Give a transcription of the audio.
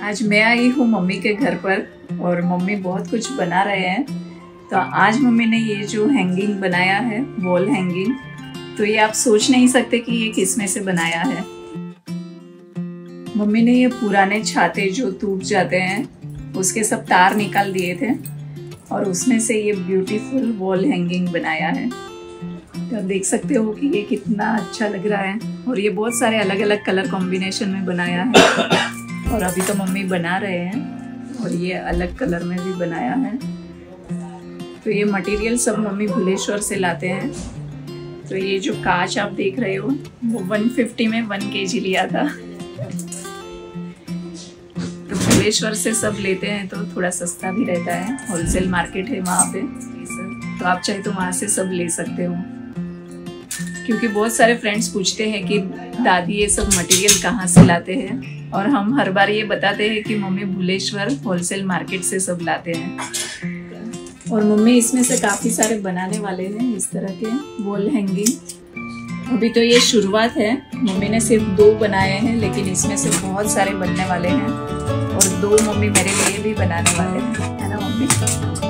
आज मैं आई हूँ मम्मी के घर पर और मम्मी बहुत कुछ बना रहे हैं। तो आज मम्मी ने ये जो हैंगिंग बनाया है, वॉल हैंगिंग, तो ये आप सोच नहीं सकते कि ये किसमें से बनाया है। मम्मी ने ये पुराने छाते जो टूट जाते हैं उसके सब तार निकाल दिए थे और उसमें से ये ब्यूटीफुल वॉल हैंगिंग बनाया है। तो आप देख सकते हो कि ये कितना अच्छा लग रहा है और ये बहुत सारे अलग अलग कलर कॉम्बिनेशन में बनाया है। और अभी तो मम्मी बना रहे हैं और ये अलग कलर में भी बनाया है। तो ये मटेरियल सब मम्मी भुलेश्वर से लाते हैं। तो ये जो कांच आप देख रहे हो वो 150 में 1 kg लिया था। तो भुलेश्वर से सब लेते हैं तो थोड़ा सस्ता भी रहता है, होलसेल मार्केट है वहाँ पे ये सब। तो आप चाहे तो वहाँ से सब ले सकते हो, क्योंकि बहुत सारे फ्रेंड्स पूछते हैं कि दादी ये सब मटेरियल कहाँ से लाते हैं, और हम हर बार ये बताते हैं कि मम्मी भुलेश्वर होलसेल मार्केट से सब लाते हैं। और मम्मी इसमें से काफ़ी सारे बनाने वाले हैं इस तरह के वॉल हैंगिंग। अभी तो ये शुरुआत है, मम्मी ने सिर्फ 2 बनाए हैं, लेकिन इसमें से बहुत सारे बनने वाले हैं और 2 मम्मी मेरे लिए भी बनाने वाले हैं, है ना मम्मी?